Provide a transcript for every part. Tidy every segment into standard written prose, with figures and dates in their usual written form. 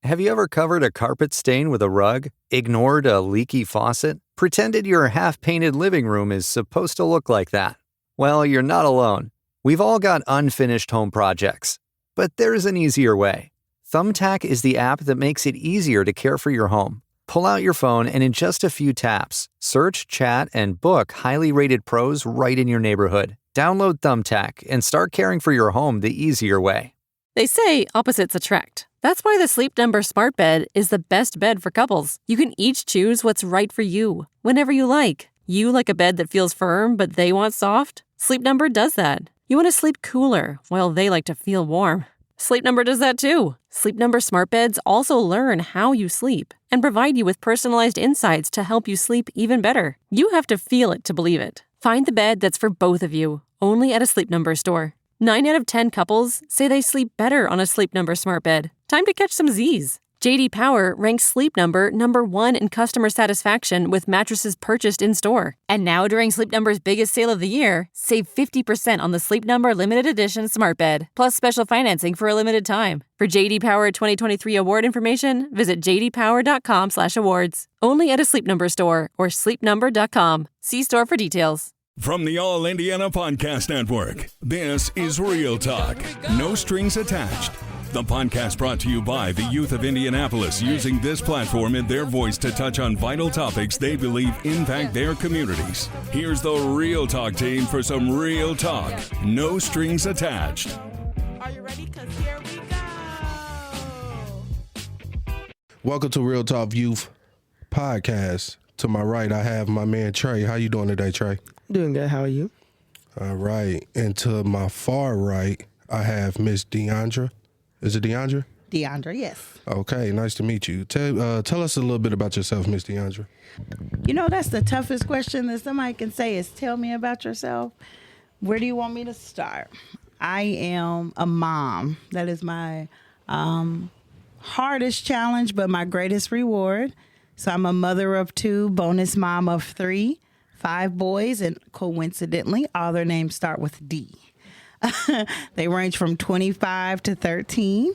Have you ever covered a carpet stain with a rug, ignored a leaky faucet, pretended your half-painted living room is supposed to look like that? Well, you're not alone. We've all got unfinished home projects. But there's an easier way. Thumbtack is the app that makes it easier to care for your home. Pull out your phone and in just a few taps, search, chat, and book highly rated pros right in your neighborhood. Download Thumbtack and start caring for your home the easier way. They say opposites attract. That's why the Sleep Number Smart Bed is the best bed for couples. You can each choose what's right for you, whenever you like. You like a bed that feels firm, but they want soft? Sleep Number does that. You want to sleep cooler, while they like to feel warm. Sleep Number does that too. Sleep Number Smart Beds also learn how you sleep and provide you with personalized insights to help you sleep even better. You have to feel it to believe it. Find the bed that's for both of you, only at a Sleep Number store. 9 out of 10 couples say they sleep better on a Sleep Number Smart Bed. Time to catch some Z's. J.D. Power ranks Sleep Number number 1 in customer satisfaction with mattresses purchased in-store. And now during Sleep Number's biggest sale of the year, save 50% on the Sleep Number Limited Edition Smart Bed, plus special financing for a limited time. For J.D. Power 2023 award information, visit jdpower.com/awards. Only at a Sleep Number store or sleepnumber.com. See store for details. From the All Indiana Podcast Network, this is Real Talk, No Strings Attached. The podcast brought to you by the youth of Indianapolis, using this platform and their voice to touch on vital topics they believe impact their communities. Here's the Real Talk team for some real talk, no strings attached. Are you ready? Because here we go. Welcome to Real Talk Youth Podcast. To my right, I have my man Trey. How you doing today, Trey? Doing good. How are you? All right. And to my far right, I have Miss Deandra. Is it Deandra? Deandra, yes. Okay, nice to meet you. Tell us a little bit about yourself, Miss Deandra. You know, that's the toughest question that somebody can say is, tell me about yourself. Where do you want me to start? I am a mom. That is my hardest challenge, but my greatest reward. So I'm a mother of 2, bonus mom of 3, 5 boys, and coincidentally, all their names start with D. They range from 25 to 13.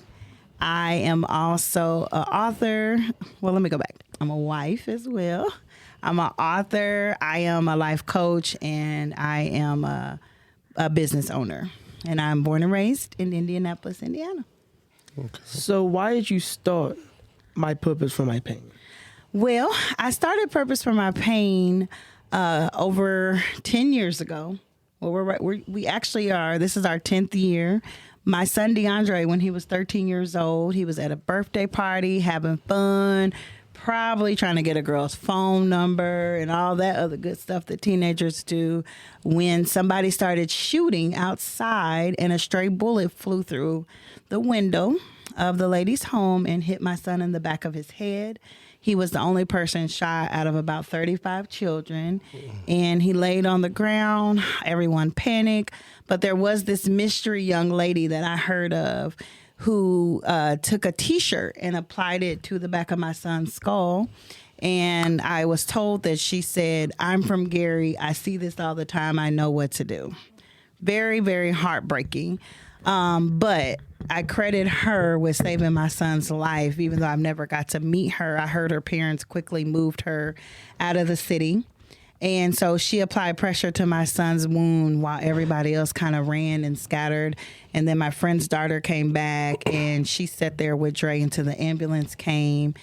I am also an author. Well, let me go back. I'm a wife as well. I'm an author. I am a life coach, and I am a business owner. And I'm born and raised in Indianapolis, Indiana. Okay. So why did you start My Purpose for My Pain? Well, I started Purpose for My Pain over 10 years ago. Well, we actually are. This is our 10th year. My son DeAndre, when he was 13 years old, he was at a birthday party having fun, probably trying to get a girl's phone number and all that other good stuff that teenagers do, when somebody started shooting outside and a stray bullet flew through the window of the lady's home and hit my son in the back of his head. He was the only person shot out of about 35 children, and he laid on the ground. Everyone panicked, but there was this mystery young lady that I heard of who took a T-shirt and applied it to the back of my son's skull, and I was told that she said, "I'm from Gary. I see this all the time. I know what to do." Very, very heartbreaking. But I credit her with saving my son's life, even though I've never got to meet her. I heard her parents quickly moved her out of the city. And so she applied pressure to my son's wound while everybody else kind of ran and scattered. And then my friend's daughter came back, and she sat there with Dre until the ambulance came.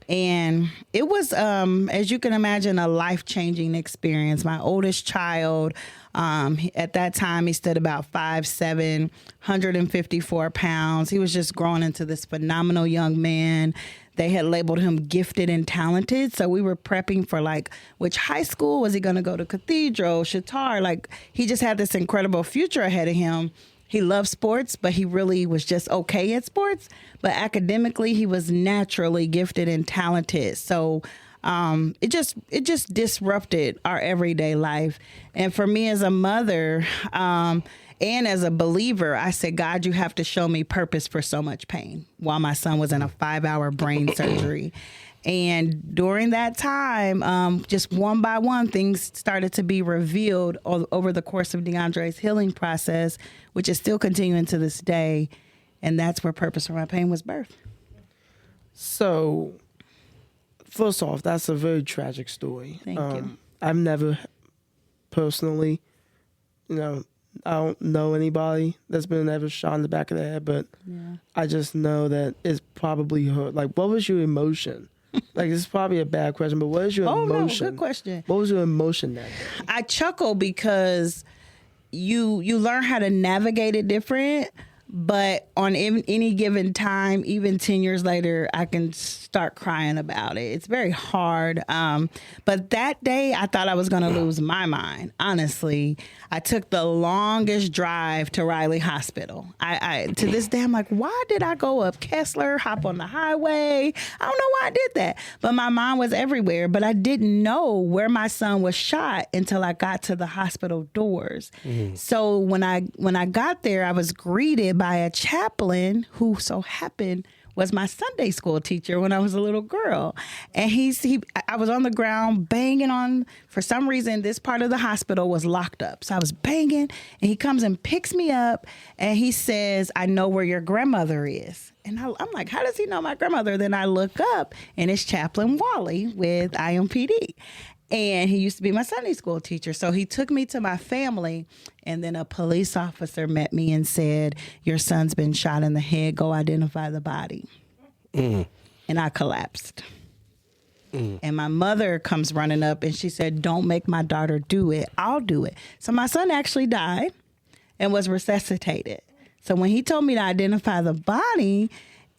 And it was, as you can imagine, a life-changing experience. My oldest child, at that time, he stood about 5'7", 154 pounds. He was just growing into this phenomenal young man. They had labeled him gifted and talented. So we were prepping for, like, which high school was he going to go to? Cathedral, Chautard. Like, he just had this incredible future ahead of him. He loved sports, but he really was just okay at sports. But academically, he was naturally gifted and talented. So it just disrupted our everyday life. And for me as a mother and as a believer, I said, God, you have to show me purpose for so much pain, while my son was in a 5-hour brain surgery. And during that time, just one by one, things started to be revealed over the course of DeAndre's healing process, which is still continuing to this day. And that's where Purpose for My Pain was birthed. So, first off, that's a very tragic story. Thank you. I've never personally, I don't know anybody that's been ever shot in the back of the head, but I just know that it's probably hurt. Like, what was your emotion? Like, this is probably a bad question, but what is your emotion? No, good question. What was your emotion that day? I chuckle because you learn how to navigate it different. But on any given time, even 10 years later, I can start crying about it. It's very hard. But that day, I thought I was going to lose my mind. Honestly, I took the longest drive to Riley Hospital. I to this day, I'm like, why did I go up Kessler, hop on the highway? I don't know why I did that. But my mind was everywhere. But I didn't know where my son was shot until I got to the hospital doors. So when I got there, I was greeted by a chaplain who so happened was my Sunday school teacher when I was a little girl. And I was on the ground banging on, for some reason, this part of the hospital was locked up. So I was banging and he comes and picks me up and he says, I know where your grandmother is. And I'm like, how does he know my grandmother? Then I look up and it's Chaplain Wally with IMPD. And he used to be my Sunday school teacher. So he took me to my family, and then a police officer met me and said, your son's been shot in the head. Go identify the body. And I collapsed. And my mother comes running up, and she said, don't make my daughter do it. I'll do it. So my son actually died and was resuscitated. So when he told me to identify the body,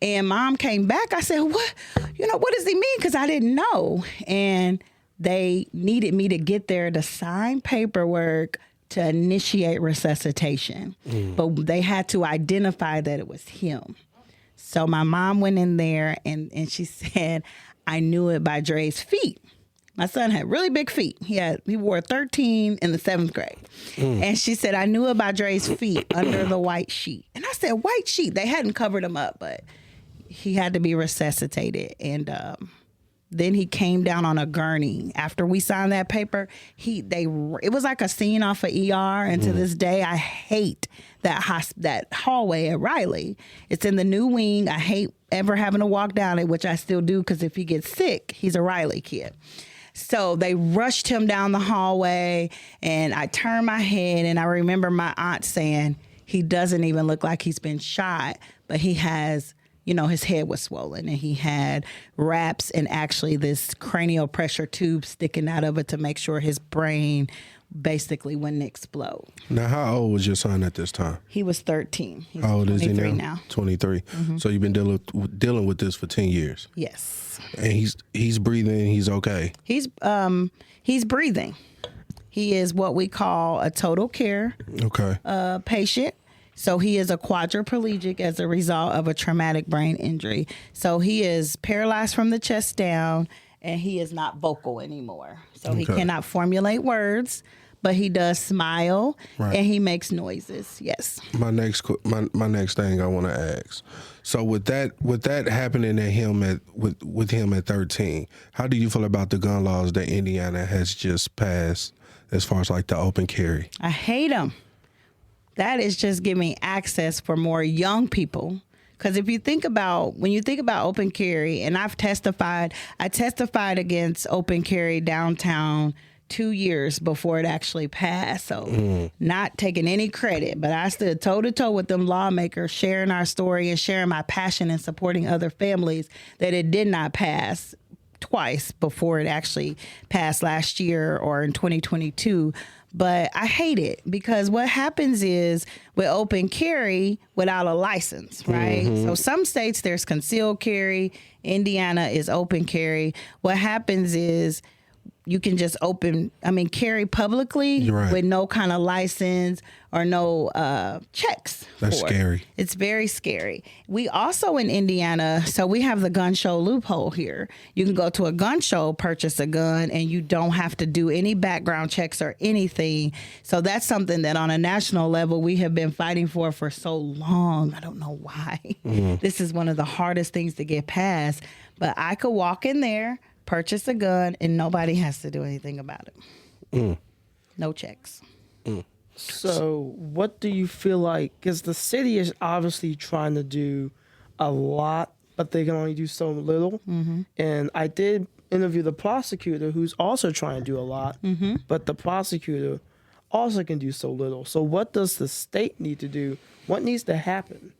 and Mom came back, I said, what does he mean? Because I didn't know. And they needed me to get there to sign paperwork to initiate resuscitation. But they had to identify that it was him. So my mom went in there and she said, I knew it by Dre's feet. My son had really big feet. He wore 13 in the 7th grade. And she said, I knew it by Dre's feet under the white sheet. And I said, white sheet? They hadn't covered him up, but he had to be resuscitated. And then he came down on a gurney. After we signed that paper, it was like a scene off of ER. And to this day, I hate that hallway at Riley. It's in the new wing. I hate ever having to walk down it, which I still do because if he gets sick, he's a Riley kid. So they rushed him down the hallway, and I turned my head, and I remember my aunt saying, he doesn't even look like he's been shot, but he has... his head was swollen and he had wraps and actually this cranial pressure tube sticking out of it to make sure his brain basically wouldn't explode. Now, how old was your son at this time? He was 13. He's How old is he 23 now? 23. So you've been dealing with this for 10 years. Yes. And he's breathing. He's okay. He's breathing. He is what we call a total care patient. So he is a quadriplegic as a result of a traumatic brain injury. So he is paralyzed from the chest down, and he is not vocal anymore. So he cannot formulate words, but he does smile and he makes noises. Yes. My next thing I want to ask. So with that happening to him with him at 13, how do you feel about the gun laws that Indiana has just passed as far as like the open carry? I hate them. That is just giving access for more young people. Because when you think about open carry, and I testified against open carry downtown 2 years before it actually passed. So not taking any credit, but I stood toe to toe with them lawmakers, sharing our story and sharing my passion and supporting other families that it did not pass twice before it actually passed last year or in 2022. But I hate it because what happens is with open carry without a license, right? So some states there's concealed carry. Indiana is open carry. What happens is you can just carry publicly with no kind of license or no checks. That's scary. It's very scary. We also in Indiana, so we have the gun show loophole here. You can go to a gun show, purchase a gun, and you don't have to do any background checks or anything. So that's something that on a national level we have been fighting for so long. I don't know why. This is one of the hardest things to get past. But I could walk in there, purchase a gun, and nobody has to do anything about it. No checks. So what do you feel like, because the city is obviously trying to do a lot but they can only do so little. And I did interview the prosecutor, who's also trying to do a lot, but the prosecutor also can do so little. So what does the state need to do? What needs to happen?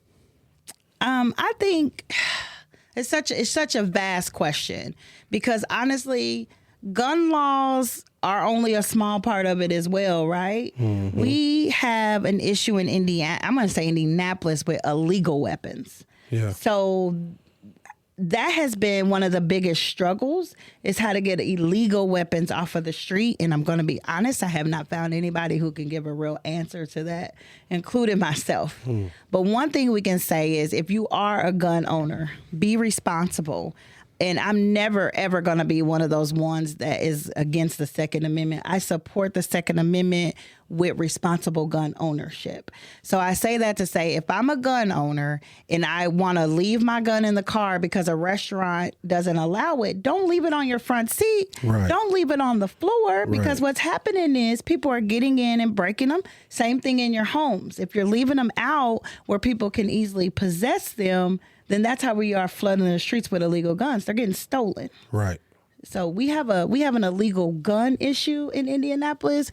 I think it's such a vast question, because honestly, gun laws are only a small part of it as well, right? We have an issue in Indiana. I'm going to say Indianapolis with illegal weapons. Yeah. So that has been one of the biggest struggles, is how to get illegal weapons off of the street. And I'm going to be honest, I have not found anybody who can give a real answer to that, including myself. But one thing we can say is, if you are a gun owner, be responsible. And I'm never, ever going to be one of those ones that is against the Second Amendment. I support the Second Amendment with responsible gun ownership. So I say that to say, if I'm a gun owner and I want to leave my gun in the car because a restaurant doesn't allow it, don't leave it on your front seat. Right. Don't leave it on the floor, because what's happening is people are getting in and breaking them. Same thing in your homes. If you're leaving them out where people can easily possess them, then that's how we are flooding the streets with illegal guns. They're getting stolen. Right. So we have an illegal gun issue in Indianapolis.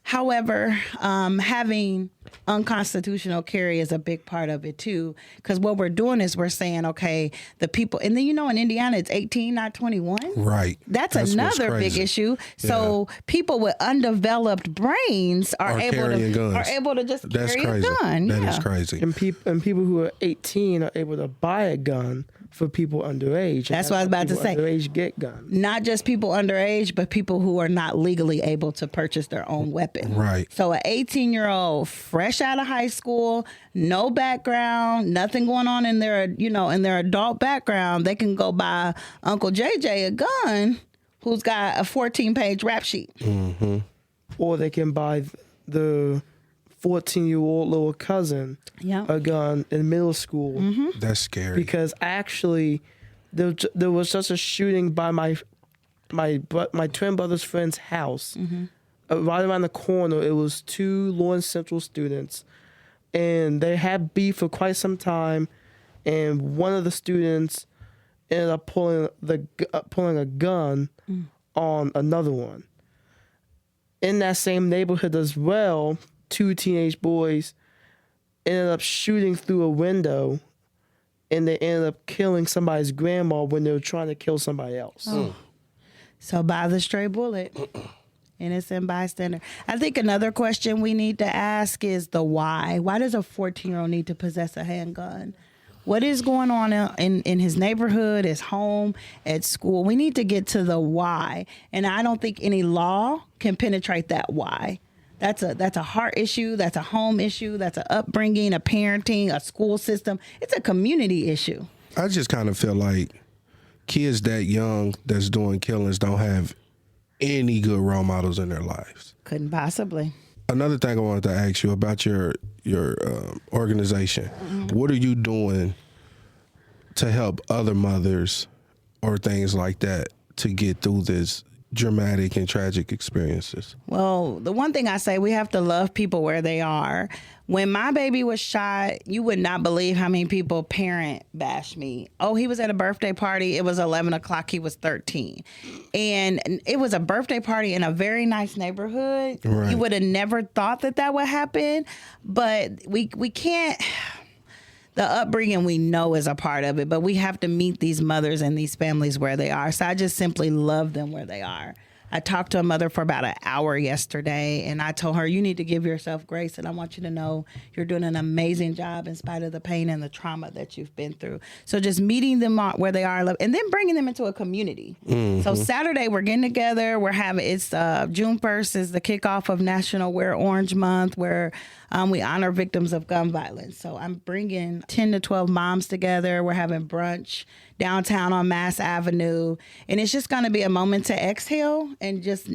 However, having unconstitutional carry is a big part of it too, because what we're doing is we're saying, okay, the people, and then in Indiana it's 18, not 21. Right. That's what's another big crazy. issue. So people with undeveloped brains are able carrying guns. to just That's carry crazy. a gun. That yeah. is crazy. And people who are 18 are able to buy a gun for people underage. That's what I was about to say. Underage get guns. Not just people underage, but people who are not legally able to purchase their own weapon. Right. So an 18-year-old fresh out of high school, no background, nothing going on in their, in their adult background, they can go buy Uncle JJ a gun who's got a 14-page rap sheet. Or they can buy the 14-year-old little cousin Yeah. a gun in middle school. That's scary. Because actually, there was just a shooting by my twin brother's friend's house. Right around the corner, it was 2 Lawrence Central students, and they had beef for quite some time. And one of the students ended up pulling a gun on another one. In that same neighborhood as well, 2 teenage boys ended up shooting through a window, and they ended up killing somebody's grandma when they were trying to kill somebody else. So buy the stray bullet. Innocent bystander. I think another question we need to ask is the why. Why does a 14-year-old need to possess a handgun? What is going on in his neighborhood, his home, at school? We need to get to the why. And I don't think any law can penetrate that why. That's a heart issue. That's a home issue. That's an upbringing, a parenting, a school system. It's a community issue. I just kind of feel like kids that young that's doing killings don't have any good role models in their lives. Couldn't possibly. Another thing I wanted to ask you about your organization. What are you doing to help other mothers or things like that to get through this dramatic and tragic experiences? Well, the one thing I say, we have to love people where they are. When my baby was shot, you would not believe how many people parent bashed me. Oh, he was at a birthday party. It was 11 o'clock. He was 13. And it was a birthday party in a very nice neighborhood. Right. You would have never thought that would happen. But we can't... The upbringing we know is a part of it, but we have to meet these mothers and these families where they are. So I just simply love them where they are. I talked to a mother for about an hour yesterday, and I told her, you need to give yourself grace, and I want you to know you're doing an amazing job in spite of the pain and the trauma that you've been through. So just meeting them where they are, and then bringing them into a community. So Saturday, we're getting together. It's June 1st is the kickoff of National Wear Orange Month, where we honor victims of gun violence. So I'm bringing 10 to 12 moms together. We're having brunch downtown on Mass Avenue. And it's just going to be a moment to exhale and just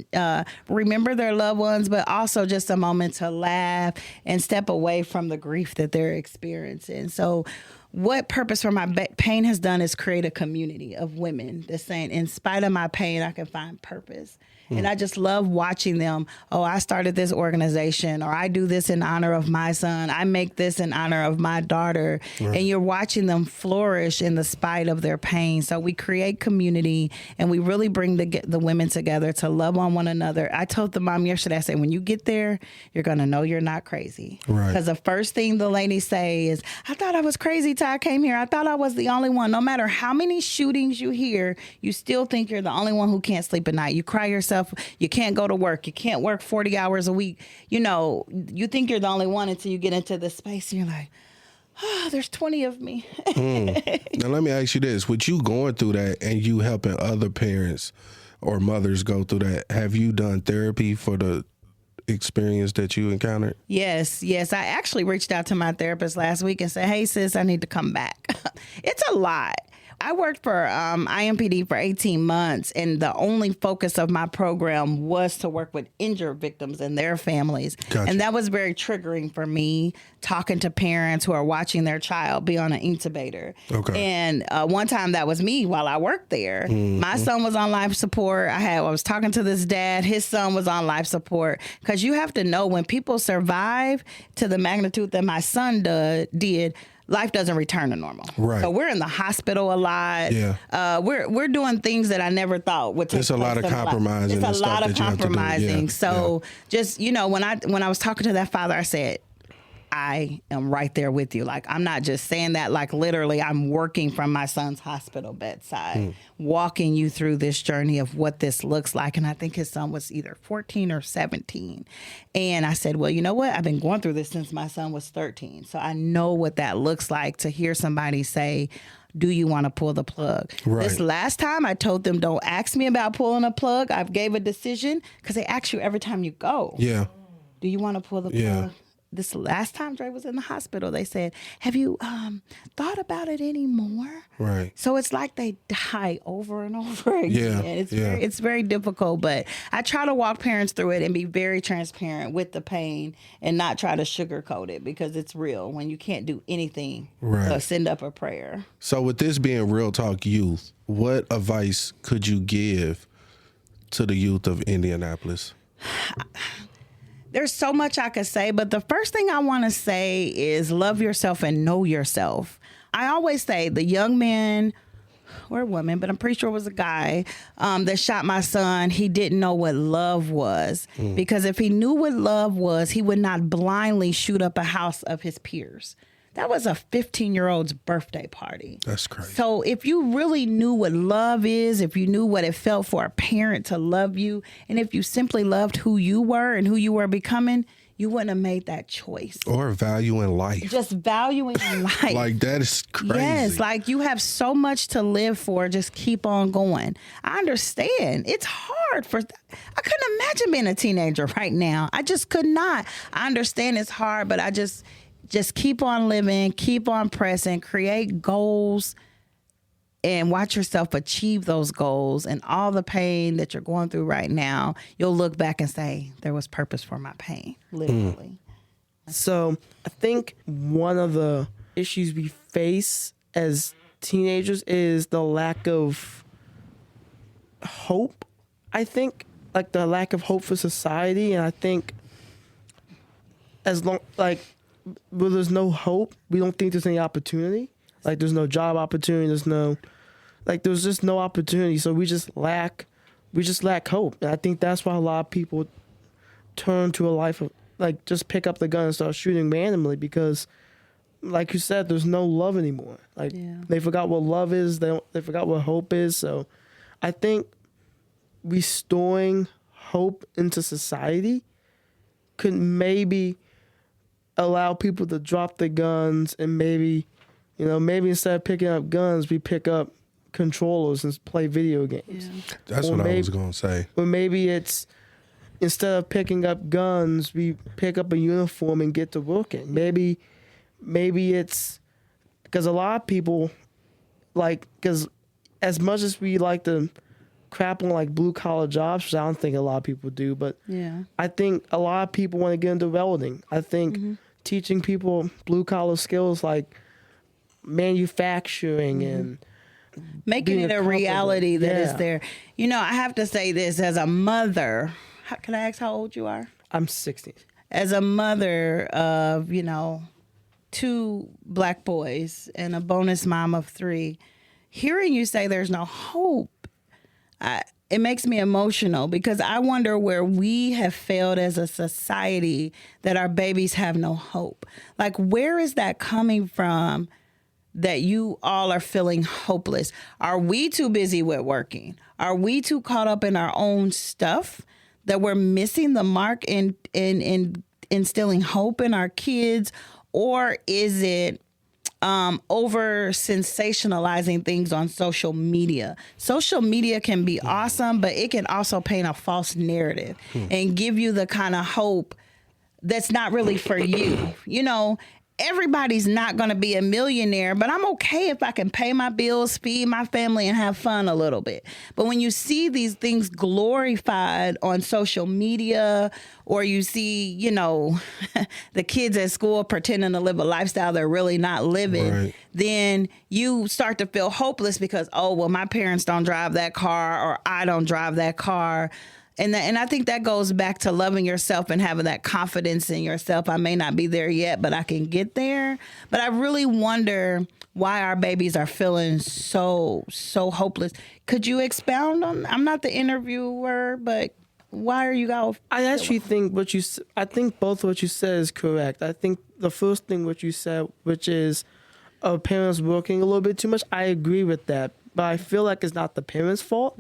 remember their loved ones, but also just a moment to laugh and step away from the grief that they're experiencing. So what Purpose for My Pain has done is create a community of women that's saying, in spite of my pain, I can find purpose. And I just love watching them. Oh, I started this organization, or I do this in honor of my son. I make this in honor of my daughter. Right. And you're watching them flourish in the spite of their pain. So we create community, and we really bring the women together to love on one another. I told the mom yesterday, I said, when you get there, you're going to know you're not crazy. Right. Because the first thing the ladies say is, I thought I was crazy till I came here. I thought I was the only one. No matter how many shootings you hear, you still think you're the only one who can't sleep at night. You cry yourself. You can't go to work. You can't work 40 hours a week. You know, you think you're the only one until you get into this space and you're like, oh, there's 20 of me. Now, let me ask you this. With you going through that and you helping other parents or mothers go through that, have you done therapy for the experience that you encountered? Yes. I actually reached out to my therapist last week and said, hey, sis, I need to come back. It's a lot. I worked for IMPD for 18 months, and the only focus of my program was to work with injured victims and their families. Gotcha. And that was very triggering for me, talking to parents who are watching their child be on an intubator. Okay. And one time that was me while I worked there. Mm-hmm. My son was on life support. I was talking to this dad. His son was on life support. Because you have to know, when people survive to the magnitude that my son did, life doesn't return to normal. Right. So we're in the hospital a lot. Yeah. We're doing things that I never thought would take place. It's a lot of compromising. It's a lot of compromising. Yeah. So just, you know, when I was talking to that father, I said, I am right there with you. Like, I'm not just saying that, like, literally, I'm working from my son's hospital bedside, walking you through this journey of what this looks like. And I think his son was either 14 or 17. And I said, well, you know what? I've been going through this since my son was 13. So I know what that looks like to hear somebody say, do you want to pull the plug? Right. This last time I told them, don't ask me about pulling a plug. I gave a decision, because they ask you every time you go. Yeah. Do you want to pull the plug? Yeah. This last time Dre was in the hospital, they said, have you thought about it anymore? Right. So it's like they die over and over again. Yeah. It's very difficult, but I try to walk parents through it and be very transparent with the pain and not try to sugarcoat it, because it's real when you can't do anything. Right. Send up a prayer. So with this being Real Talk Youth, what advice could you give to the youth of Indianapolis? There's so much I could say, but the first thing I want to say is love yourself and know yourself. I always say the young man or woman, but I'm pretty sure it was a guy that shot my son, he didn't know what love was. Because if he knew what love was, he would not blindly shoot up a house of his peers. That was a 15-year-old's birthday party. That's crazy. So if you really knew what love is, if you knew what it felt for a parent to love you, and if you simply loved who you were and who you were becoming, you wouldn't have made that choice. Or valuing life. Just valuing life. Like, that is crazy. Yes, like, you have so much to live for. Just keep on going. I understand. It's hard I couldn't imagine being a teenager right now. I just could not. I understand it's hard, but I just keep on living, keep on pressing, create goals, and watch yourself achieve those goals. And all the pain that you're going through right now, you'll look back and say, there was purpose for my pain, literally. So I think one of the issues we face as teenagers is the lack of hope. I think, like, the lack of hope for society. And I think where there's no hope, we don't think there's any opportunity. Like, there's no job opportunity. There's just no opportunity. So we just lack hope. And I think that's why a lot of people turn to a life of, like, just pick up the gun and start shooting randomly, because, like you said, there's no love anymore. Like, They forgot what love is. They forgot what hope is. So I think restoring hope into society could maybe allow people to drop the guns, and maybe instead of picking up guns, we pick up controllers and play video games. Yeah. That's what I was going to say. Or maybe it's, instead of picking up guns, we pick up a uniform and get to working. Maybe it's because a lot of people, like, because as much as we like to crap on, like, blue collar jobs, which I don't think a lot of people do, but I think a lot of people want to get into welding. I think teaching people blue collar skills like manufacturing and making being it a confident. reality that is Yeah. there. You know, I have to say this as a mother. Can I ask how old you are? I'm 60. As a mother of, 2 black boys and a bonus mom of 3, hearing you say there's no hope, it makes me emotional because I wonder where we have failed as a society that our babies have no hope. Like, where is that coming from that you all are feeling hopeless? Are we too busy with working? Are we too caught up in our own stuff that we're missing the mark in instilling hope in our kids? Or is it over sensationalizing things on social media? Social media can be awesome, but it can also paint a false narrative and give you the kind of hope that's not really for you. You know, everybody's not going to be a millionaire, but I'm okay if I can pay my bills, feed my family, and have fun a little bit. But when you see these things glorified on social media, or you see, the kids at school pretending to live a lifestyle they're really not living, Right. then you start to feel hopeless because, oh, well, my parents don't drive that car, or I don't drive that car. And I think that goes back to loving yourself and having that confidence in yourself. I may not be there yet, but I can get there. But I really wonder why our babies are feeling so hopeless. Could you expound on? I'm not the interviewer, but why are you guys? I actually think I think both what you said is correct. I think the first thing what you said, which is parents working a little bit too much, I agree with that. But I feel like it's not the parents' fault.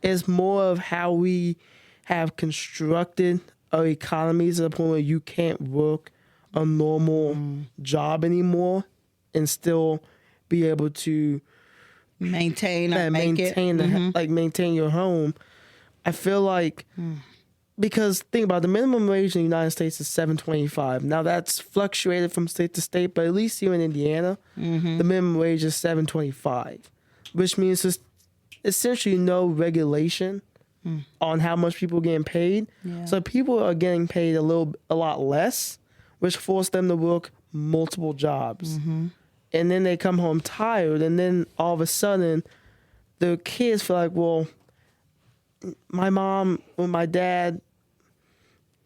It's more of how we have constructed our economies to the point where you can't work a normal job anymore and still be able to Maintain or make it. maintain your home. I feel like because think about it, the minimum wage in the United States is $7.25. Now that's fluctuated from state to state, but at least here in Indiana, the minimum wage is $7.25, which means there's essentially no regulation on how much people are getting paid. Yeah. So people are getting paid a lot less, which forced them to work multiple jobs. And then they come home tired, and then all of a sudden, the kids feel like, well, my mom or my dad,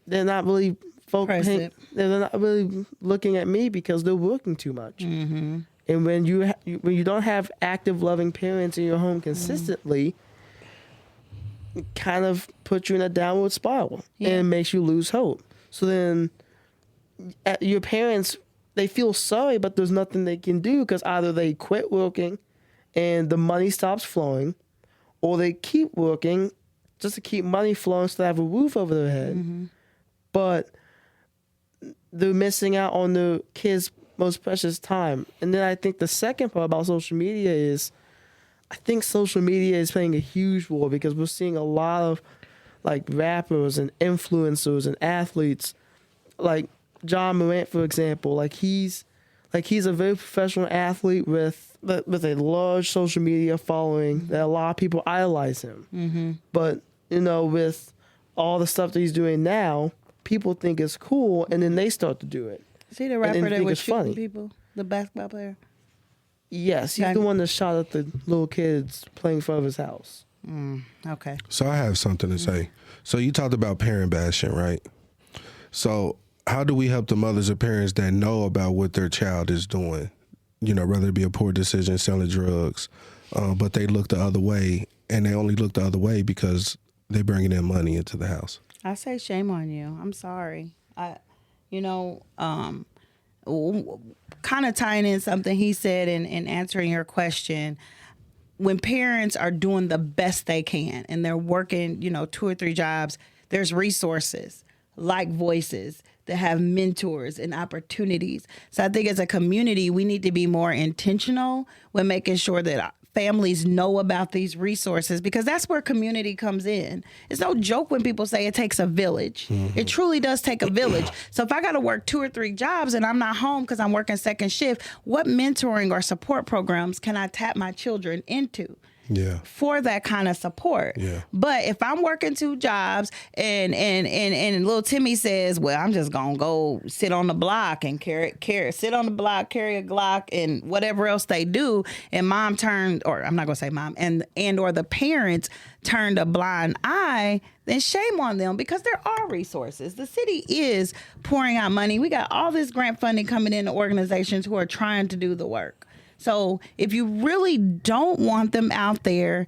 they're not really Present. they're not really looking at me because they're working too much. And when you don't have active, loving parents in your home consistently, it kind of puts you in a downward spiral and makes you lose hope. So then your parents, they feel sorry, but there's nothing they can do because either they quit working and the money stops flowing, or they keep working just to keep money flowing so they have a roof over their head. But they're missing out on the kids' most precious time. And then I think the second part about social media is I think social media is playing a huge role because we're seeing a lot of like rappers and influencers and athletes, like John Morant, for example. He's a very professional athlete with a large social media following that a lot of people idolize him. But with all the stuff that he's doing now, people think it's cool, and then they start to do it. Is he the And rapper then that think was it's shooting funny. people? The basketball player? Yes, he's Okay. the one that shot at the little kids playing in front of his house. Okay. So I have something to say. So you talked about parent bashing, right? So how do we help the mothers or parents that know about what their child is doing? Whether it be a poor decision, selling drugs, but they look the other way, and they only look the other way because they're bringing in money into the house. I say shame on you. I'm sorry. Kind of tying in something he said and answering your question, when parents are doing the best they can and they're working, 2 or 3 jobs, there's resources like Voices that have mentors and opportunities. So I think as a community, we need to be more intentional with making sure that families know about these resources, because that's where community comes in. It's no joke when people say it takes a village. It truly does take a village. So if I got to work 2 or 3 jobs and I'm not home because I'm working second shift, what mentoring or support programs can I tap my children into? Yeah. for that kind of support. Yeah. But if I'm working 2 jobs and little Timmy says, well, I'm just gonna go sit on the block and carry sit on the block, carry a Glock and whatever else they do, and mom turned, or I'm not gonna say mom, and or the parents turned a blind eye, then shame on them, because there are resources. The city is pouring out money. We got all this grant funding coming into organizations who are trying to do the work. So if you really don't want them out there,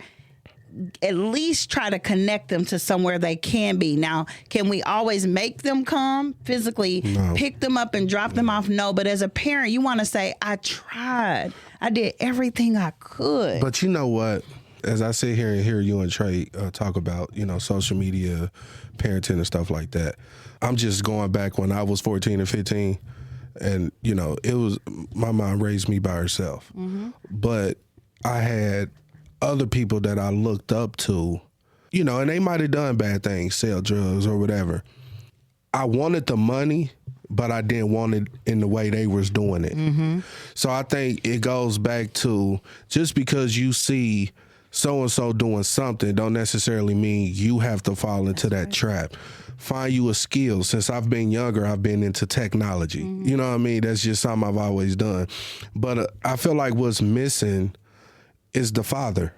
at least try to connect them to somewhere they can be. Now, can we always make them come physically, pick them up and drop them off? No, but as a parent, you want to say, I tried. I did everything I could. But you know what? As I sit here and hear you and Trey talk about, social media, parenting and stuff like that, I'm just going back when I was 14 and 15. And, it was, my mom raised me by herself. Mm-hmm. But I had other people that I looked up to, and they might have done bad things, sell drugs or whatever. I wanted the money, but I didn't want it in the way they was doing it. Mm-hmm. So I think it goes back to, just because you see so-and-so doing something don't necessarily mean you have to fall into that trap. Find you a skill. Since I've been younger, I've been into technology. Mm-hmm. You know what I mean? That's just something I've always done. But I feel like what's missing is the father.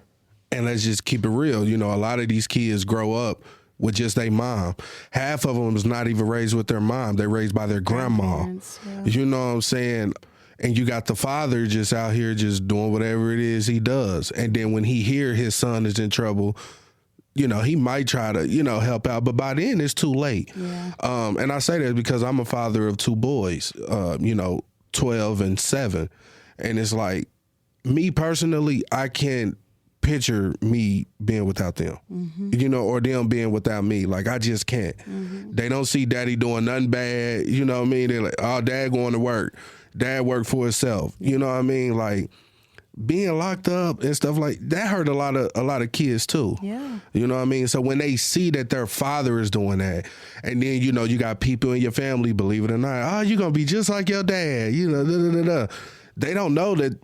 And let's just keep it real. A lot of these kids grow up with just their mom. Half of them is not even raised with their mom. They're raised by their grandma. Yeah. You know what I'm saying? And you got the father just out here just doing whatever it is he does. And then when he hear his son is in trouble, he might try to, help out, but by then it's too late. Yeah. And I say that because I'm a father of 2 boys, 12 and 7. And it's like, me personally, I can't picture me being without them, or them being without me. Like, I just can't. Mm-hmm. They don't see daddy doing nothing bad. You know what I mean? They're like, oh, dad going to work. Dad worked for himself. You know what I mean? Like, being locked up and stuff like that hurt a lot of kids too. Yeah. You know what I mean? So when they see that their father is doing that, and then you got people in your family, believe it or not, oh, you're gonna be just like your dad. They don't know that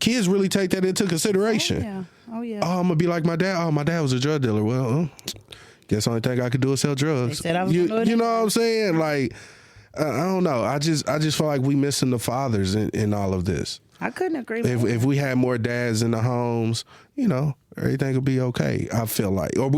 kids really take that into consideration. Oh yeah. Oh, I'm gonna be like my dad. Oh, my dad was a drug dealer. Well, guess the only thing I could do is sell drugs. They said I was you know what I'm saying? Like, I don't know. I just feel like we missing the fathers in all of this. I couldn't agree with that. If we had more dads in the homes, everything would be okay, I feel like. Or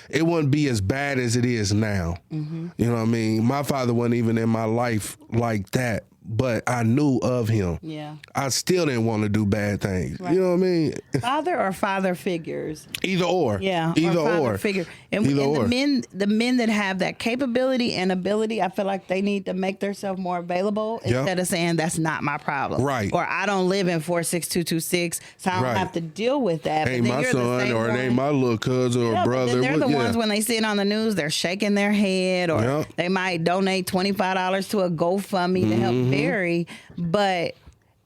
it wouldn't be as bad as it is now. Mm-hmm. You know what I mean? My father wasn't even in my life like that, but I knew of him. Yeah. I still didn't want to do bad things. Right. You know what I mean? Father or father figures. Either or. Yeah. Either or. Father figure. And the men that have that capability and ability, I feel like they need to make themselves more available instead of saying that's not my problem. Right. Or I don't live in 46226, so I don't have to deal with that. Ain't my son, or it ain't my little cousin or brother. They're the ones when they see it on the news, they're shaking their head, or they might donate $25 to a GoFundMe to help bury. But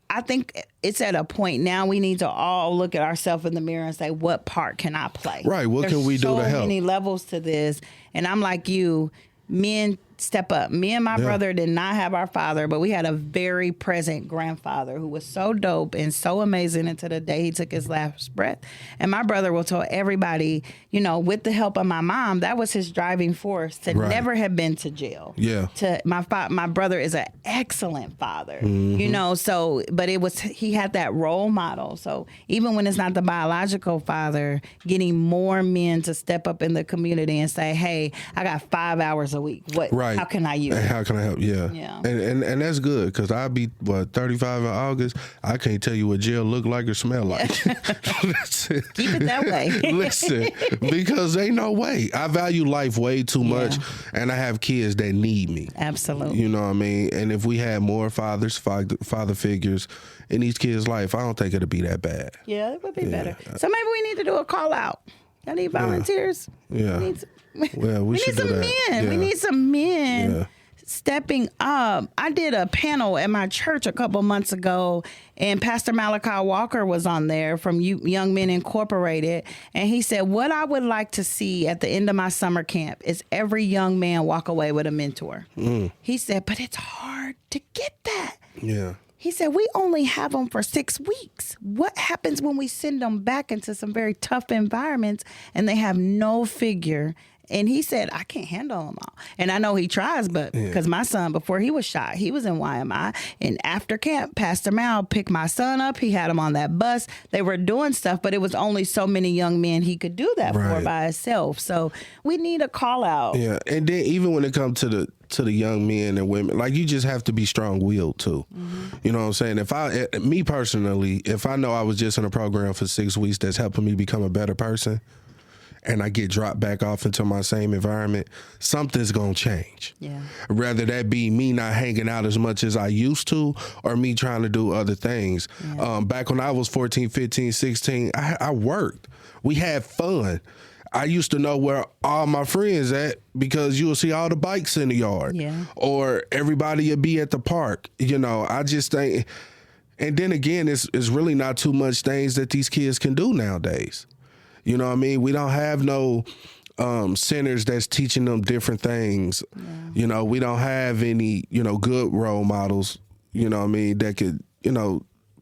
I think it's at a point now we need to all look at ourselves in the mirror and say, what part can I play? Right. What can we do to help? There's so many levels to this. And I'm like you, men step up. Me and my brother did not have our father, but we had a very present grandfather who was so dope and so amazing until the day he took his last breath. And my brother will tell everybody, with the help of my mom, that was his driving force to never have been to jail. Yeah. My brother is an excellent father, so, but he had that role model. So even when it's not the biological father, getting more men to step up in the community and say, hey, I got 5 hours a week. How can I use it? How can I help? Yeah. And that's good, because I'll be 35 in August. I can't tell you what jail look like or smell like. Keep it that way. Listen, because ain't no way. I value life way too much, and I have kids that need me. Absolutely. You know what I mean? And if we had more father figures in these kids' life, I don't think it'd be that bad. Yeah, it would be better. So maybe we need to do a call out. I need volunteers. Yeah. We should do that. Men. We need some men stepping up. I did a panel at my church a couple months ago, and Pastor Malachi Walker was on there from Young Men Incorporated, and he said, what I would like to see at the end of my summer camp is every young man walk away with a mentor. He said, but it's hard to get that. Yeah. He said, we only have them for 6 weeks. What happens when we send them back into some very tough environments and they have no figure? And he said, I can't handle them all. And I know he tries, but because my son, before he was shot, he was in YMI. And after camp, Pastor Mal picked my son up. He had him on that bus. They were doing stuff, but it was only so many young men he could do that for by himself. So we need a call out. Yeah. And then even when it comes to the young men and women, like, you just have to be strong-willed too. You know what I'm saying? Me personally, if I know I was just in a program for 6 weeks that's helping me become a better person, and I get dropped back off into my same environment, something's going to change. Yeah. Rather that be me not hanging out as much as I used to, or me trying to do other things. Yeah. Back when I was 14, 15, 16, I worked. We had fun. I used to know where all my friends at because you will see all the bikes in the yard. Yeah. Or everybody would be at the park. You know, I just think, and then again, it's really not too much things that these kids can do nowadays. You know what I mean? We don't have no centers that's teaching them different things. Yeah. You know, we don't have any, good role models, you know what I mean, that could,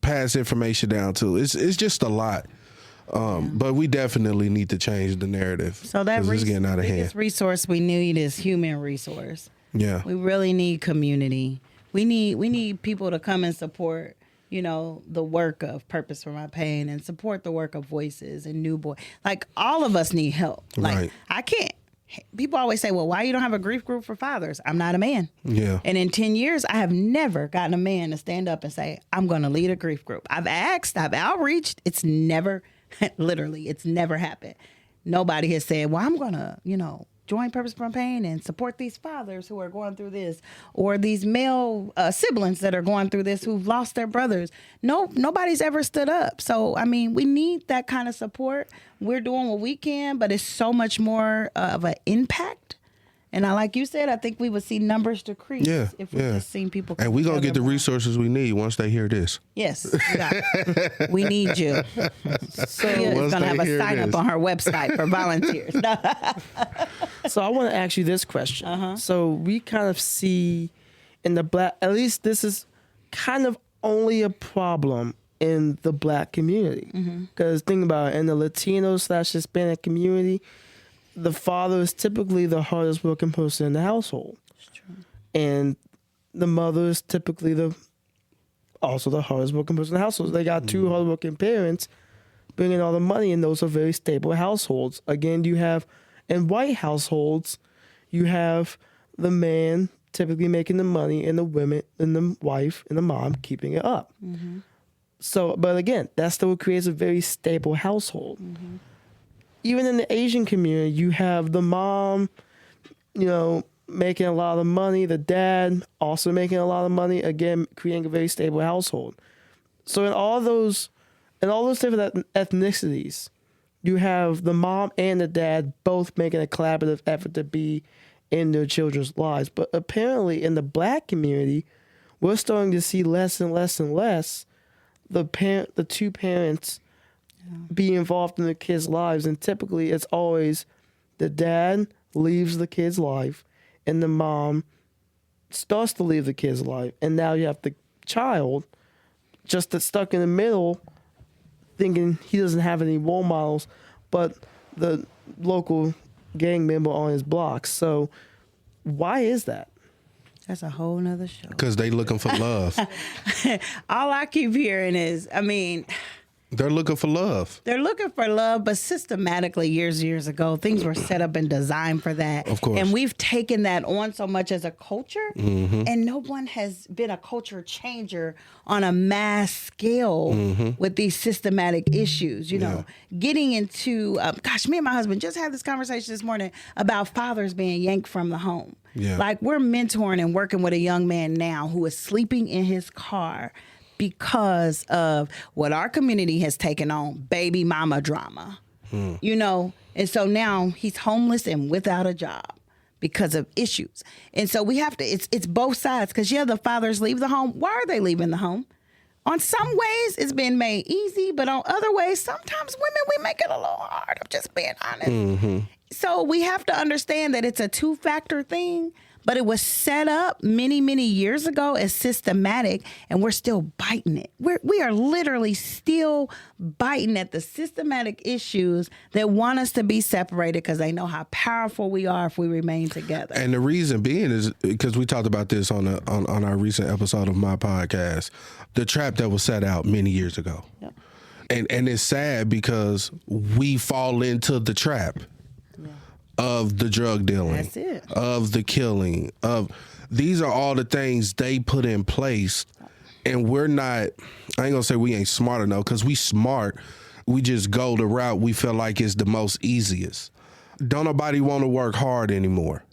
pass information down to. It's just a lot. But we definitely need to change the narrative. So that it's getting out of hand. Biggest resource we need is human resource. Yeah. We really need community. We need people to come and support, the work of Purpose for My Pain and support the work of Voices and New Boy. Like, all of us need help. Like, right. I can't. People always say, well, why you don't have a grief group for fathers? I'm not a man. Yeah. And in 10 years, I have never gotten a man to stand up and say, I'm going to lead a grief group. I've asked, I've outreached. It's never, literally, it's never happened. Nobody has said, well, I'm going to, join Purpose for Pain and support these fathers who are going through this, or these male siblings that are going through this who've lost their brothers. Nobody's ever stood up. So, I mean, we need that kind of support. We're doing what we can, but it's so much more of an impact. And like you said, I think we would see numbers decrease if we just seen people come and we're going to get the more. resources we need once they hear this. Yes. We need you. So it's going to have a sign up on her website for volunteers. So I want to ask you this question. Uh-huh. So we kind of see in the black, at least this is kind of only a problem in the black community. Because think about it, in the Latino/Hispanic community, the father is typically the hardest working person in the household. That's true. And the mother is typically also the hardest working person in the household. They got two hard working parents bringing all the money, and those are very stable households. Again, you have, in white households, you have the man typically making the money and the women and the wife and the mom keeping it up. So, but again, that still creates a very stable household. Even in the Asian community, you have the mom, making a lot of money, the dad also making a lot of money, again, creating a very stable household. So in all those different ethnicities, you have the mom and the dad both making a collaborative effort to be in their children's lives. But apparently in the black community, we're starting to see less and less and less the two parents be involved in the kids' lives, and typically it's always the dad leaves the kid's life and the mom starts to leave the kid's life, and now you have the child just that's stuck in the middle thinking he doesn't have any role models but the local gang member on his block. So why is that? That's a whole nother show. Because they looking for love. All I keep hearing is, they're looking for love. They're looking for love, but systematically, years ago, things were set up and designed for that. Of course. And we've taken that on so much as a culture, and no one has been a culture changer on a mass scale with these systematic issues. Getting into, me and my husband just had this conversation this morning about fathers being yanked from the home. Yeah. Like, we're mentoring and working with a young man now who is sleeping in his car because of what our community has taken on, baby mama drama, and so now he's homeless and without a job because of issues. And so we have to, it's both sides, because the fathers leave the home. Why are they leaving the home? On some ways, it's been made easy, but on other ways, sometimes women, we make it a little hard. I'm just being honest. So we have to understand that it's a two-factor thing, but it was set up many, many years ago as systematic, and we're still biting it. We are literally still biting at the systematic issues that want us to be separated because they know how powerful we are if we remain together. And the reason being is because we talked about this on our recent episode of my podcast, the trap that was set out many years ago. Yep. And it's sad because we fall into the trap of the drug dealing, That's it. of the killing, of these are all the things they put in place, and we're not, I ain't gonna say we ain't smart enough, because we smart, we just go the route we feel like is the most easiest. Don't nobody want to work hard anymore.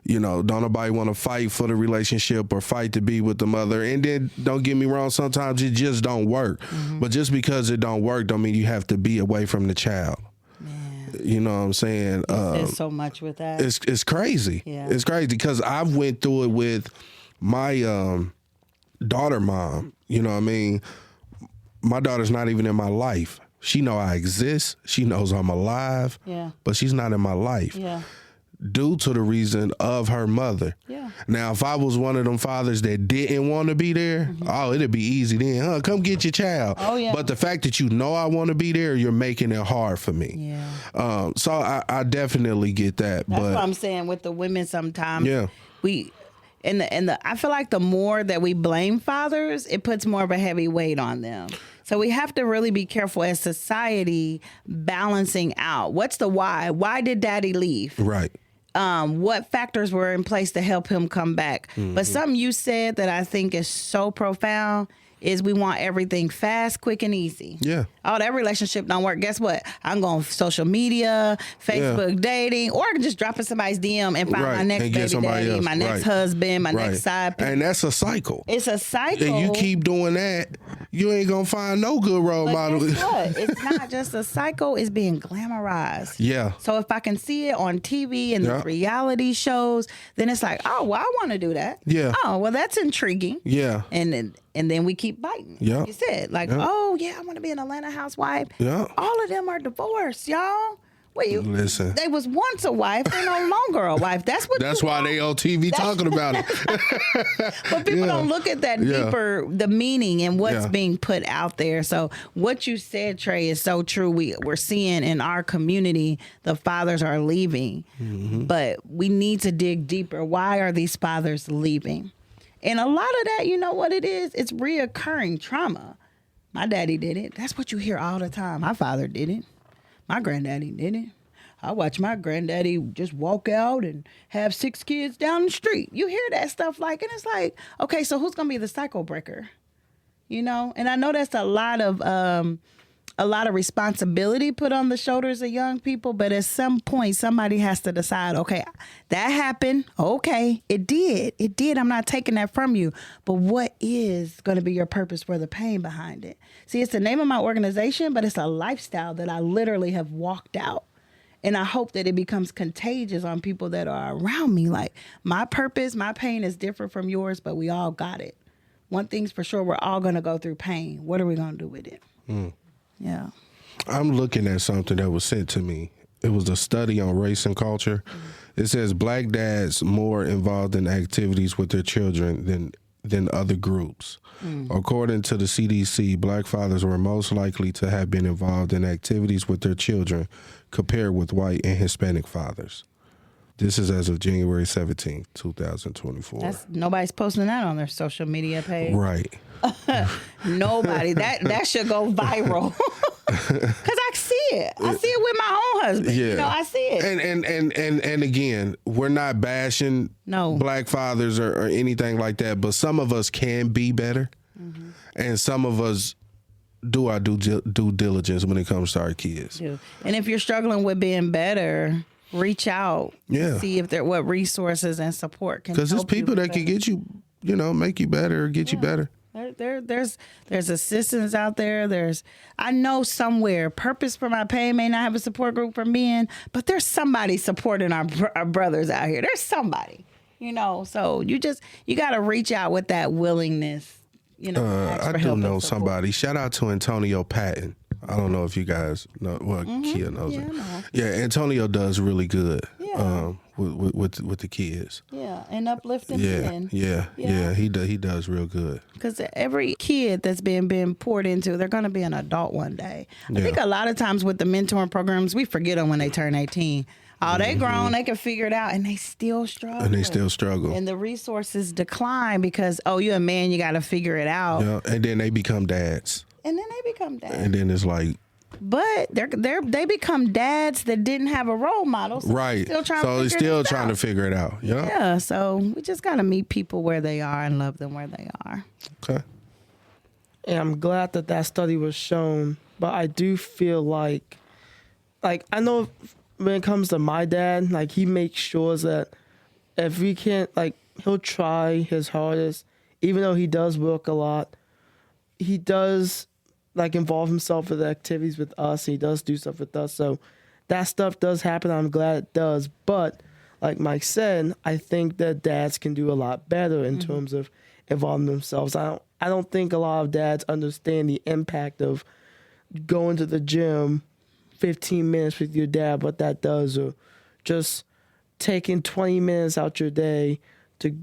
You know, don't nobody want to fight for the relationship or fight to be with the mother. And then, don't get me wrong, sometimes it just don't work. But just because it don't work don't mean you have to be away from the child. You know what I'm saying? There's so much with that. It's crazy. Yeah. It's crazy because I've went through it with my daughter mom. You know what I mean? My daughter's not even in my life. She know I exist. She knows I'm alive. Yeah. But she's not in my life. Yeah. Due to the reason of her mother. Yeah. Now, if I was one of them fathers that didn't want to be there, oh, it'd be easy then. Come get your child. Oh, yeah. But the fact that you know I want to be there, you're making it hard for me. Yeah. So I definitely get that. That's but what I'm saying with the women sometimes. Yeah. I feel like the more that we blame fathers, it puts more of a heavy weight on them. So we have to really be careful as society balancing out. What's the why? Why did daddy leave? Right. What factors were in place to help him come back? But something you said that I think is so profound is we want everything fast, quick, and easy. Yeah. Oh, that relationship don't work. Guess what? I'm going social media, Facebook dating, or I can just drop in somebody's DM and find my next and get baby somebody daddy, else. my next husband, my next side piece. And that's a cycle. It's a cycle. And you keep doing that, you ain't gonna find no good role but model. guess what? It's not just a cycle, it's being glamorized. Yeah. So if I can see it on TV and the reality shows, then it's like, oh, well, I want to do that. Yeah. Oh, well, that's intriguing. Yeah. And then we keep biting. Yeah. You said, like, oh, yeah, I want to be an Atlanta housewife. Yeah. All of them are divorced, y'all. Listen. They was once a wife, they're no longer a wife. That's why they on TV talking about it. But people don't look at that deeper, the meaning and what's being put out there. So what you said, Trey, is so true. We're seeing in our community, the fathers are leaving, but we need to dig deeper. Why are these fathers leaving? And a lot of that, you know what it is? It's reoccurring trauma. My daddy did it. That's what you hear all the time. My father did it. My granddaddy did it. I watched my granddaddy just walk out and have 6 kids down the street. You hear that stuff and it's like, okay, so who's gonna be the cycle breaker? You know? And I know that's a lot of responsibility put on the shoulders of young people, but at some point somebody has to decide, okay, that happened. Okay, it did. I'm not taking that from you. But what is going to be your purpose for the pain behind it? See, it's the name of my organization, but it's a lifestyle that I literally have walked out. And I hope that it becomes contagious on people that are around me. Like, my purpose, my pain is different from yours, but we all got it. One thing's for sure, we're all going to go through pain. What are we going to do with it? Yeah. I'm looking at something that was sent to me. It was a study on race and culture. It says black dads more involved in activities with their children than other groups. According to the CDC, black fathers were most likely to have been involved in activities with their children compared with white and Hispanic fathers. This is as of January 17th, 2024. Nobody's posting that on their social media page. Right. Nobody. That should go viral. Because I see it. I see it with my own husband. Yeah. You know, I see it. And again, we're not bashing black fathers or anything like that, but some of us can be better. And some of us do our due diligence when it comes to our kids. And if you're struggling with being better, reach out. See if what resources and support can help you. Because there's people that can get you, make you better or get you better. There's assistance out there. I know somewhere Purpose for My Pain may not have a support group for men, but there's somebody supporting our brothers out here. There's somebody, so you got to reach out with that willingness, I do know somebody. Shout out to Antonio Patton. I don't know if you guys know. Well, Kia knows it. Yeah, Antonio does really good with the kids. Yeah. and uplifting Yeah, men. yeah. He does real good. Because every kid that's been poured into, they're going to be an adult one day. I Yeah. think a lot of times with the mentoring programs, we forget them when they turn 18. Oh, they grown, they can figure it out, and they still struggle. And they still struggle. And the resources decline because, oh, you're a man, you got to figure it out. Yeah, and then they become dads. And then they become dads. And then it's like, But they become dads that didn't have a role model. So right. Still trying So to he's figure still this trying to out. figure it out. Yeah. Yeah, so we just got to meet people where they are and love them where they are. Okay. And I'm glad that that study was shown, but I do feel like I know when it comes to my dad, like he makes sure that if we can't, like he'll try his hardest, even though he does work a lot, he does like involve himself with activities with us. He does do stuff with us. So that stuff does happen. I'm glad it does. But like Mike said, I think that dads can do a lot better in terms of involving themselves. I don't think a lot of dads understand the impact of going to the gym 15 minutes with your dad, what that does, or just taking 20 minutes out your day to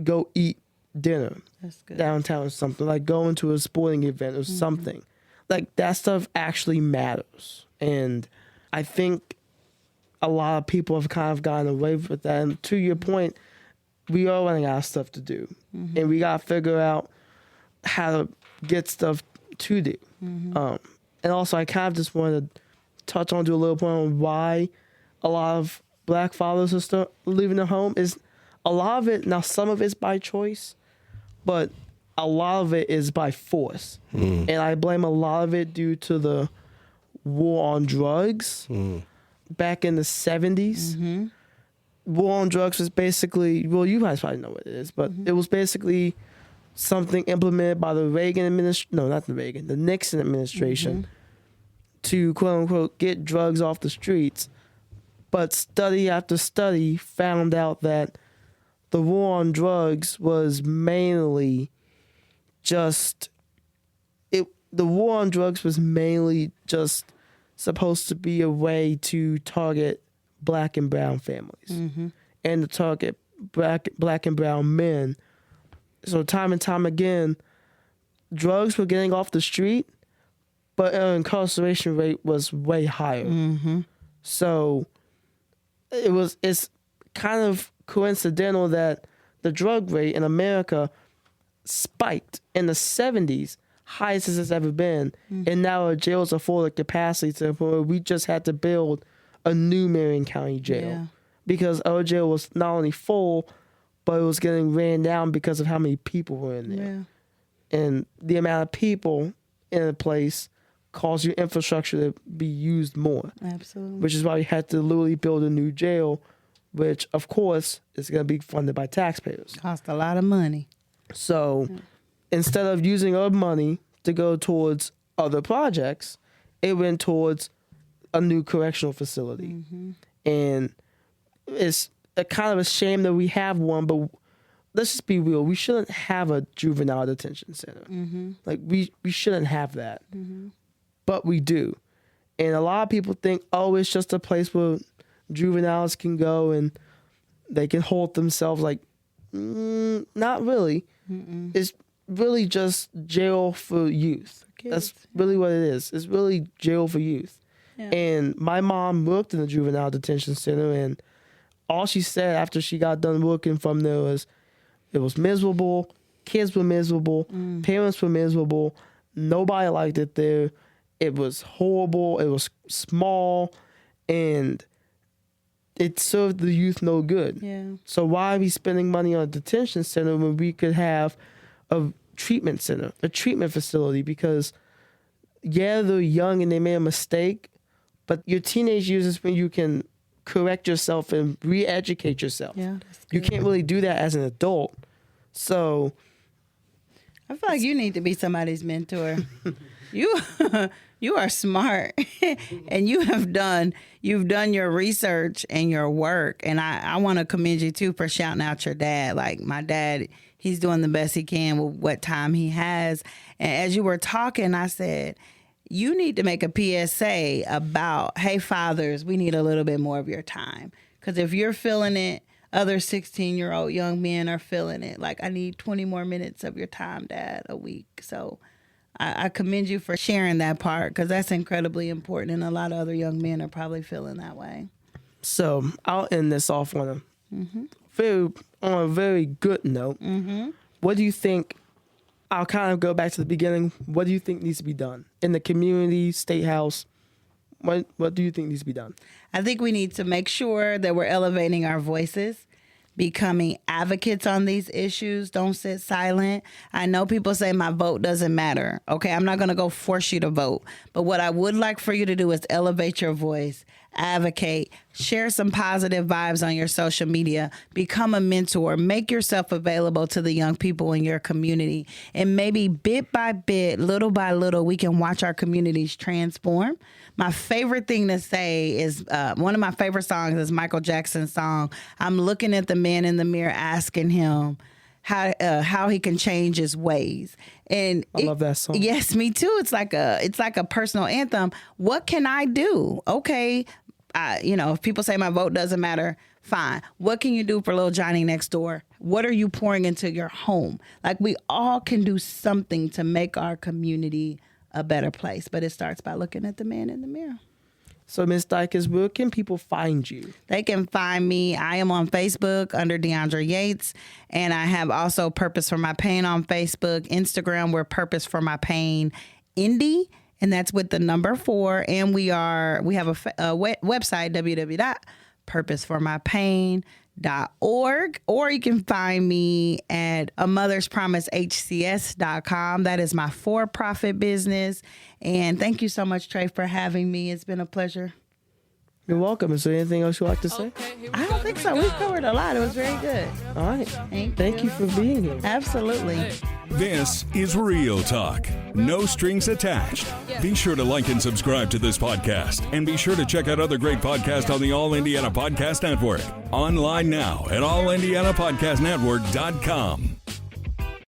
go eat dinner That's good. downtown or something, like going to a sporting event or something. Like that stuff actually matters. And I think a lot of people have kind of gotten away with that. And to your point, we are running out of stuff to do. And we got to figure out how to get stuff to do. And also, I kind of just wanted to touch on to a little point on why a lot of black fathers are still leaving their home. Is a lot of it, now some of it's by choice, but a lot of it is by force. And I blame a lot of it due to the war on drugs back in the 70s. War on drugs was basically, well, you guys probably know what it is, but it was basically something implemented by the Reagan administration, no, not the Reagan, the Nixon administration to quote unquote get drugs off the streets. But study after study found out that the war on drugs was mainly just the war on drugs was mainly just supposed to be a way to target black and brown families and to target black and brown men. So time and time again, drugs were getting off the street, but our incarceration rate was way higher. So it's kind of coincidental that the drug rate in America spiked in the 70s, highest as it's ever been, and now our jails are full of capacity to the point where we just had to build a new Marion County jail. Yeah. Because our jail was not only full, but it was getting ran down because of how many people were in there. Yeah. And the amount of people in a place caused your infrastructure to be used more, Absolutely. which is why we had to literally build a new jail, which, of course, is going to be funded by taxpayers. Cost a lot of money. So instead of using our money to go towards other projects, it went towards a new correctional facility. And it's a kind of a shame that we have one, but let's just be real. We shouldn't have a juvenile detention center. Like, we shouldn't have that. But we do. And a lot of people think, oh, it's just a place where juveniles can go and they can hold themselves. Like, not really. It's really just jail for youth. That's really what it is. It's really jail for youth. Yeah. And my mom worked in the juvenile detention center, and all she said after she got done working from there was, it was miserable, kids were miserable, parents were miserable, nobody liked it there. It was horrible, it was small, and it served the youth no good. Yeah. So why are we spending money on a detention center when we could have a treatment center, a treatment facility? Because, yeah, they're young and they made a mistake, but your teenage years is when you can correct yourself and re-educate yourself. Yeah, that's You good. can't really do that as an adult. So I feel like you need to be somebody's mentor. You are smart, and you've done your research and your work, and I want to commend you too for shouting out your dad. Like, my dad, he's doing the best he can with what time he has. And as you were talking, I said, you need to make a PSA about, hey, fathers, we need a little bit more of your time. Because if you're feeling it, other 16-year-old young men are feeling it. Like, I need 20 more minutes of your time, Dad, a week. So I commend you for sharing that part, because that's incredibly important, and a lot of other young men are probably feeling that way. So I'll end this off on a very good note. What do you think? I'll kind of go back to the beginning. What do you think needs to be done in the community, state house? What do you think needs to be done? I think we need to make sure that we're elevating our voices, becoming advocates on these issues. Don't sit silent. I know people say my vote doesn't matter. Okay, I'm not going to go force you to vote. But what I would like for you to do is elevate your voice, advocate, share some positive vibes on your social media, become a mentor, make yourself available to the young people in your community. And maybe bit by bit, little by little, we can watch our communities transform. My favorite thing to say is one of my favorite songs is Michael Jackson's song, I'm looking at the man in the mirror asking him how he can change his ways. And I love that song. Yes, me too. It's like a personal anthem. What can I do? Okay, if people say my vote doesn't matter, fine. What can you do for little Johnny next door? What are you pouring into your home? Like, we all can do something to make our community a better place, but it starts by looking at the man in the mirror. So, Ms. Dykes, where can people find you? They can find me. I am on Facebook under DeAndre Yates, and I have also Purpose for My Pain on Facebook. Instagram, we're Purpose for My Pain Indie, and that's with the number 4. And we have a website, www.purposeformypain.org, or you can find me at a Mother's Promise HCS.com. That is my for-profit business. And thank you so much, Trey, for having me. It's been a pleasure. You're welcome. Is there anything else you'd like to say? I don't think so. We've covered a lot. It was very good. All right. Thank you for being here. Absolutely. This is Real Talk. No strings attached. Be sure to like and subscribe to this podcast, and be sure to check out other great podcasts on the All Indiana Podcast Network. Online now at allindianapodcastnetwork.com.